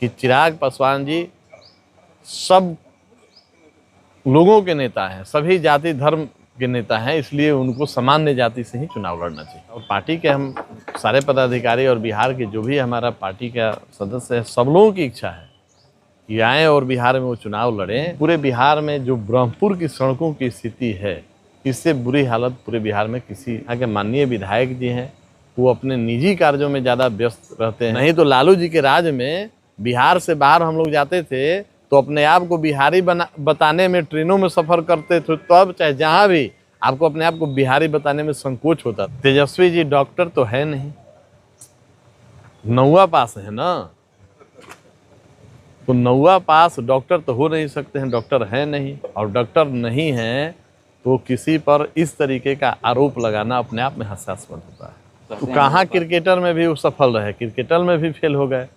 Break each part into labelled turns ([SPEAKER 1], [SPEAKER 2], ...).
[SPEAKER 1] कि चिराग पासवान जी सब लोगों के नेता हैं, सभी जाति धर्म के नेता हैं, इसलिए उनको सामान्य जाति से ही चुनाव लड़ना चाहिए। और पार्टी के हम सारे पदाधिकारी और बिहार के जो भी हमारा पार्टी का सदस्य है, सब लोगों की इच्छा है कि आए और बिहार में वो चुनाव लड़ें। पूरे बिहार में जो ब्रह्मपुर की सड़कों की स्थिति है, इससे बुरी हालत पूरे बिहार में किसी यहाँ के माननीय विधायक जी हैं, वो अपने निजी कार्यों में ज़्यादा व्यस्त रहते हैं। नहीं तो लालू जी के राज में बिहार से बाहर हम लोग जाते थे तो अपने आप को बिहारी बताने में ट्रेनों में सफ़र करते थे, तो अब चाहे जहाँ भी आपको अपने आप को बिहारी बताने में संकोच होता। तेजस्वी जी डॉक्टर तो है नहीं, 9वां पास है ना, तो 9वां पास डॉक्टर तो हो नहीं सकते हैं, डॉक्टर है नहीं, और डॉक्टर नहीं है तो किसी पर इस तरीके का आरोप लगाना अपने आप में हास्यास्पद होता है। तो कहाँ क्रिकेटर में भी वो सफल रहे, क्रिकेटर में भी फेल हो गए।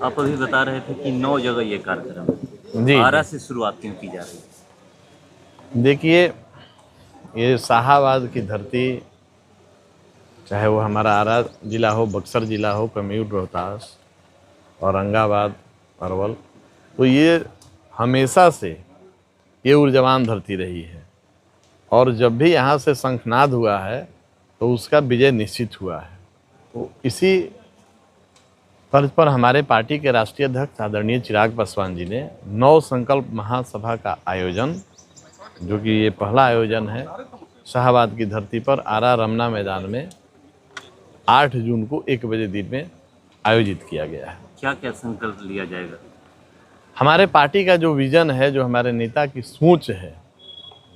[SPEAKER 2] आप अभी बता रहे थे कि 9 जगह ये कार्यक्रम
[SPEAKER 1] जी
[SPEAKER 2] आरा से शुरुआत क्यों की जा रही है?
[SPEAKER 1] देखिए, ये शाहाबाद की धरती, चाहे वो हमारा आरा जिला हो, बक्सर जिला हो, कमियूर, रोहतास, औरंगाबाद, अरवल, तो ये हमेशा से ये ऊर्जावान धरती रही है, और जब भी यहाँ से शंखनाद हुआ है तो उसका विजय निश्चित हुआ है। तो इसी तर्ज पर हमारे पार्टी के राष्ट्रीय अध्यक्ष आदरणीय चिराग पासवान जी ने 9 संकल्प महासभा का आयोजन, जो कि ये पहला आयोजन है, शाहाबाद की धरती पर आरा रमना मैदान में 8 जून को 1 बजे दिन में आयोजित किया गया है।
[SPEAKER 2] क्या क्या संकल्प लिया जाएगा?
[SPEAKER 1] हमारे पार्टी का जो विजन है, जो हमारे नेता की सोच है,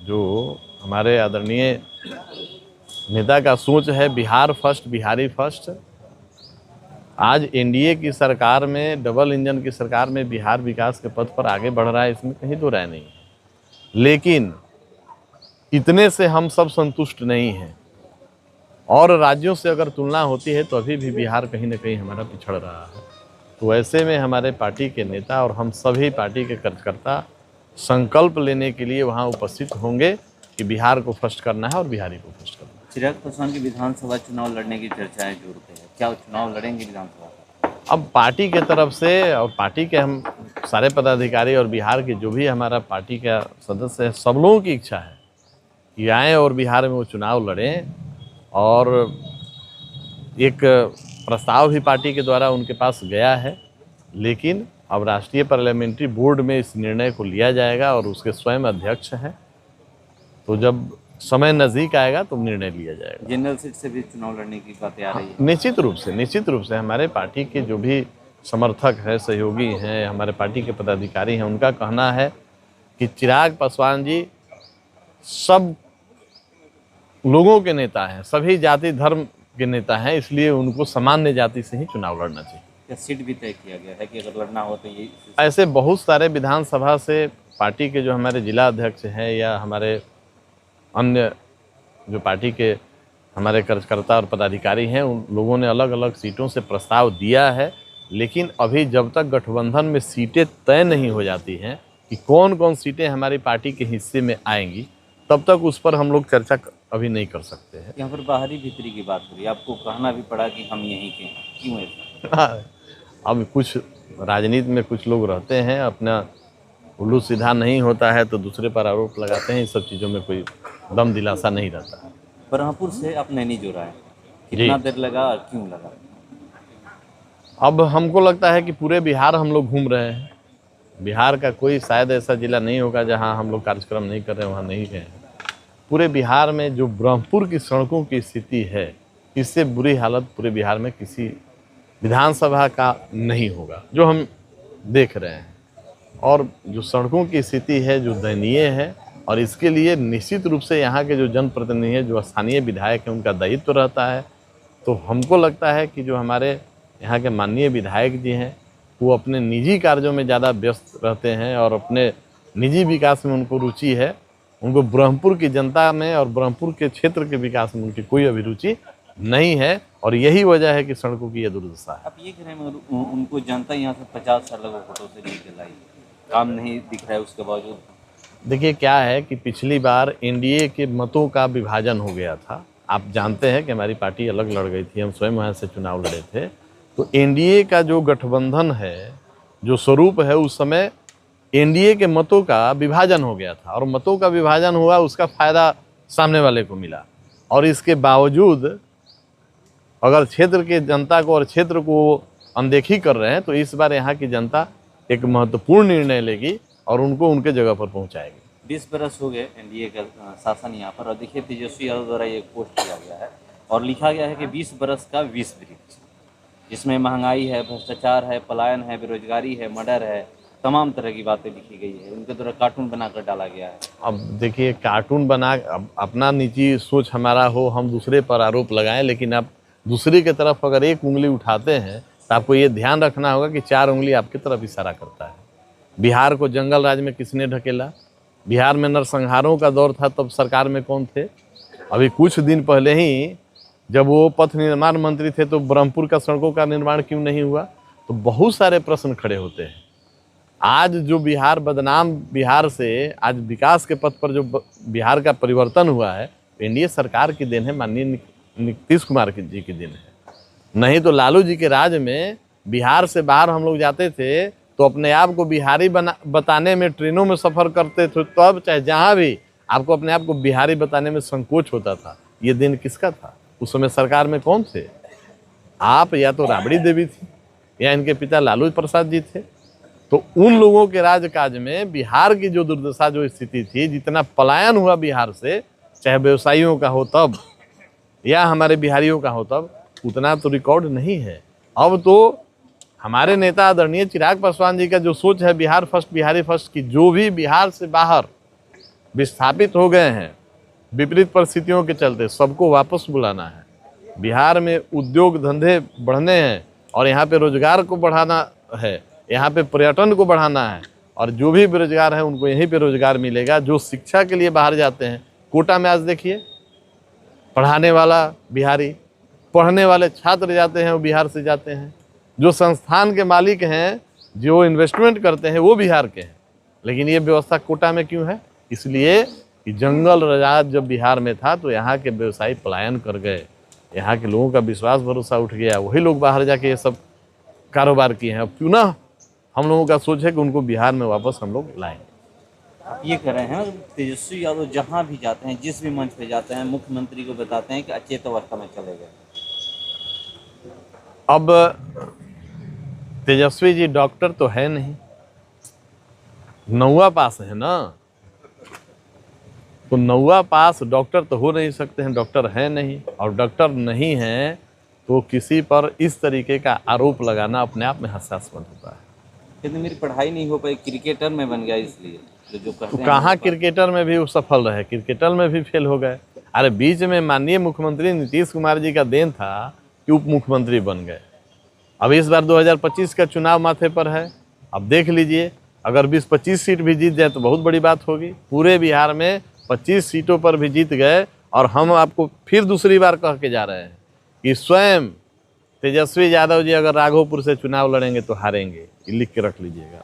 [SPEAKER 1] जो हमारे आदरणीय नेता का सोच है, बिहार फर्स्ट, बिहारी फर्स्ट। आज एनडीए की सरकार में, डबल इंजन की सरकार में बिहार विकास के पथ पर आगे बढ़ रहा है, इसमें कहीं दो राय नहीं। लेकिन इतने से हम सब संतुष्ट नहीं हैं, और राज्यों से अगर तुलना होती है तो अभी भी बिहार कहीं ना कहीं हमारा पिछड़ रहा है। तो ऐसे में हमारे पार्टी के नेता और हम सभी पार्टी के कार्यकर्ता संकल्प लेने के लिए वहां उपस्थित होंगे कि बिहार को फर्स्ट करना है और बिहारी को फर्स्ट करना है।
[SPEAKER 2] चिराग पासवान की विधानसभा चुनाव लड़ने की चर्चाएं जोर पे है, क्या वो चुनाव लड़ेंगे विधानसभा?
[SPEAKER 1] अब पार्टी के तरफ से और पार्टी के हम सारे पदाधिकारी और बिहार के जो भी हमारा पार्टी का सदस्य है, सब लोगों की इच्छा है कि आएँ और बिहार में वो चुनाव लड़ें। और एक प्रस्ताव भी पार्टी के द्वारा उनके पास गया है, लेकिन अब राष्ट्रीय पार्लियामेंट्री बोर्ड में इस निर्णय को लिया जाएगा और उसके स्वयं अध्यक्ष हैं, तो जब समय नज़दीक आएगा तो निर्णय लिया जाएगा।
[SPEAKER 2] जनरल सीट से भी चुनाव लड़ने की बातें आ रही है?
[SPEAKER 1] निश्चित रूप से हमारे पार्टी के जो भी समर्थक हैं, सहयोगी हैं, हमारे पार्टी के पदाधिकारी हैं, उनका कहना है कि चिराग पासवान जी सब लोगों के नेता हैं, सभी जाति धर्म के नेता हैं, इसलिए उनको सामान्य जाति से ही चुनाव लड़ना चाहिए।
[SPEAKER 2] क्या सीट भी तय किया गया है कि अगर लड़ना हो तो ये?
[SPEAKER 1] ऐसे बहुत सारे विधानसभा से पार्टी के जो हमारे जिला अध्यक्ष हैं या हमारे अन्य जो पार्टी के हमारे कार्यकर्ता और पदाधिकारी हैं, उन लोगों ने अलग अलग सीटों से प्रस्ताव दिया है। लेकिन अभी जब तक गठबंधन में सीटें तय नहीं हो जाती हैं कि कौन कौन सीटें हमारी पार्टी के हिस्से में आएंगी, तब तक उस पर हम लोग चर्चा अभी नहीं कर सकते हैं।
[SPEAKER 2] यहाँ पर बाहरी भीतरी की बात हो रही है, आपको कहना भी पड़ा कि हम यहीं के हैं, क्यों ऐसा?
[SPEAKER 1] अब कुछ राजनीति में कुछ लोग रहते हैं, अपना उल्लू सीधा नहीं होता है तो दूसरे पर आरोप लगाते हैं, इन सब चीज़ों में कोई दम दिलासा नहीं रहता है।
[SPEAKER 2] ब्रह्मपुर से आप नैनी जोड़ा है, कितना देर लगा और क्यों लगा?
[SPEAKER 1] अब हमको लगता है कि पूरे बिहार हम लोग घूम रहे हैं। बिहार का कोई शायद ऐसा जिला नहीं होगा जहां हम लोग कार्यक्रम नहीं कर रहे हैं, वहां नहीं गए हैं। पूरे बिहार में जो ब्रह्मपुर की सड़कों की स्थिति है, इससे बुरी हालत पूरे बिहार में किसी विधानसभा का नहीं होगा, जो हम देख रहे हैं। और जो सड़कों की स्थिति है जो दयनीय है, और इसके लिए निश्चित रूप से यहाँ के जो जनप्रतिनिधि हैं, जो स्थानीय विधायक हैं, उनका दायित्व रहता है। तो हमको लगता है कि जो हमारे यहाँ के माननीय विधायक जी हैं, वो अपने निजी कार्यों में ज़्यादा व्यस्त रहते हैं और अपने निजी विकास में उनको रुचि है। उनको ब्रह्मपुर की जनता में और ब्रह्मपुर के क्षेत्र के विकास में उनकी कोई अभिरुचि नहीं है, और यही वजह है कि सड़कों की यह दुर्दशा है।
[SPEAKER 2] आप ये कह रहे हैं उनको जनता यहाँ से 50 साल लगा फोटो से लेके लाई, काम नहीं दिख रहा है उसके बावजूद?
[SPEAKER 1] देखिए क्या है कि पिछली बार एनडीए के मतों का विभाजन हो गया था। आप जानते हैं कि हमारी पार्टी अलग लड़ गई थी, हम स्वयं वहाँ से चुनाव लड़े थे। तो एनडीए का जो गठबंधन है, जो स्वरूप है, उस समय एनडीए के मतों का विभाजन हो गया था और मतों का विभाजन हुआ, उसका फायदा सामने वाले को मिला। और इसके बावजूद अगर क्षेत्र के जनता को और क्षेत्र को अनदेखी कर रहे हैं, तो इस बार यहाँ की जनता एक महत्वपूर्ण निर्णय लेगी और उनको उनके जगह पर पहुँचाएगी।
[SPEAKER 2] 20 बरस हो गए एनडीए का शासन यहाँ पर, और देखिए तेजस्वी यादव द्वारा ये पोस्ट किया गया है और लिखा गया है कि 20 बरस का 20 वृक्ष, जिसमें महंगाई है, भ्रष्टाचार है, पलायन है, बेरोजगारी है, मर्डर है, तमाम तरह की बातें लिखी गई है। उनके द्वारा कार्टून बनाकर डाला गया है।
[SPEAKER 1] अब देखिए, कार्टून बना, अब अपना निजी सोच हमारा हो, हम दूसरे पर आरोप लगाएं, लेकिन आप दूसरे की तरफ अगर एक उंगली उठाते हैं तो आपको ये ध्यान रखना होगा कि 4 उंगली आपकी तरफ इशारा करता है। बिहार को जंगल राज में किसने ढकेला? बिहार में नरसंहारों का दौर था, तब सरकार में कौन थे? अभी कुछ दिन पहले ही जब वो पथ निर्माण मंत्री थे, तो ब्रह्मपुर का सड़कों का निर्माण क्यों नहीं हुआ? तो बहुत सारे प्रश्न खड़े होते हैं। आज जो बिहार बदनाम, बिहार से आज विकास के पथ पर जो बिहार का परिवर्तन हुआ है, एनडीए सरकार की देन है, माननीय नीतीश कुमार जी की देन है। नहीं तो लालू जी के राज में बिहार से बाहर हम लोग जाते थे तो अपने आप को बिहारी बताने में, ट्रेनों में सफ़र करते थे, तो अब चाहे जहाँ भी आपको अपने आप को बिहारी बताने में संकोच होता था। ये दिन किसका था? उस समय सरकार में कौन थे? आप या तो राबड़ी देवी थी या इनके पिता लालू प्रसाद जी थे। तो उन लोगों के राजकाज में बिहार की जो दुर्दशा, जो स्थिति थी, जितना पलायन हुआ बिहार से, चाहे व्यवसायियों का हो तब या हमारे बिहारियों का हो तब, उतना तो रिकॉर्ड नहीं है। अब तो हमारे नेता आदरणीय चिराग पासवान जी का जो सोच है बिहार फर्स्ट, बिहारी फर्स्ट की, जो भी बिहार से बाहर विस्थापित हो गए हैं विपरीत परिस्थितियों के चलते, सबको वापस बुलाना है। बिहार में उद्योग धंधे बढ़ने हैं और यहाँ पे रोजगार को बढ़ाना है, यहाँ पे पर्यटन को बढ़ाना है, और जो भी बेरोजगार है उनको यहीं पे रोजगार मिलेगा। जो शिक्षा के लिए बाहर जाते हैं, कोटा में आज देखिए पढ़ाने वाला बिहारी, पढ़ने वाले छात्र जाते हैं वो बिहार से जाते हैं, जो संस्थान के मालिक हैं, जो इन्वेस्टमेंट करते हैं, वो बिहार के हैं। लेकिन ये व्यवस्था कोटा में क्यों है? इसलिए कि जंगल राज जब बिहार में था तो यहाँ के व्यवसायी पलायन कर गए, यहाँ के लोगों का विश्वास भरोसा उठ गया, वही लोग बाहर जाके ये सब कारोबार किए हैं। अब क्यों ना हम लोगों का सोच है कि उनको बिहार में वापस हम लोग लाएंगे।
[SPEAKER 2] ये कह रहे हैं तेजस्वी यादव जहाँ भी जाते हैं, जिस भी मंच पे जाते हैं, मुख्यमंत्री को बताते हैं कि अचेत अवस्था में चले गए।
[SPEAKER 1] अब तेजस्वी जी डॉक्टर तो है नहीं, 9वां पास है ना, तो 9वां पास डॉक्टर तो हो नहीं सकते हैं, डॉक्टर है नहीं, और डॉक्टर नहीं है तो किसी पर इस तरीके का आरोप लगाना अपने आप में हास्यास्पद होता है।
[SPEAKER 2] कहते मेरी पढ़ाई नहीं हो पाई, क्रिकेटर में बन गया, इसलिए जो कहते हैं।
[SPEAKER 1] कहाँ क्रिकेटर में भी वो सफल रहे, क्रिकेटर में भी फेल हो गए। अरे बीच में माननीय मुख्यमंत्री नीतीश कुमार जी का देन था कि उप मुख्यमंत्री बन गए। अब इस बार 2025 का चुनाव माथे पर है। अब देख लीजिए, अगर 20-25 सीट भी जीत जाए तो बहुत बड़ी बात होगी। पूरे बिहार में 25 सीटों पर भी जीत गए, और हम आपको फिर दूसरी बार कह के जा रहे हैं कि स्वयं तेजस्वी यादव जी अगर राघोपुर से चुनाव लड़ेंगे तो हारेंगे। लिख के रख लीजिएगा।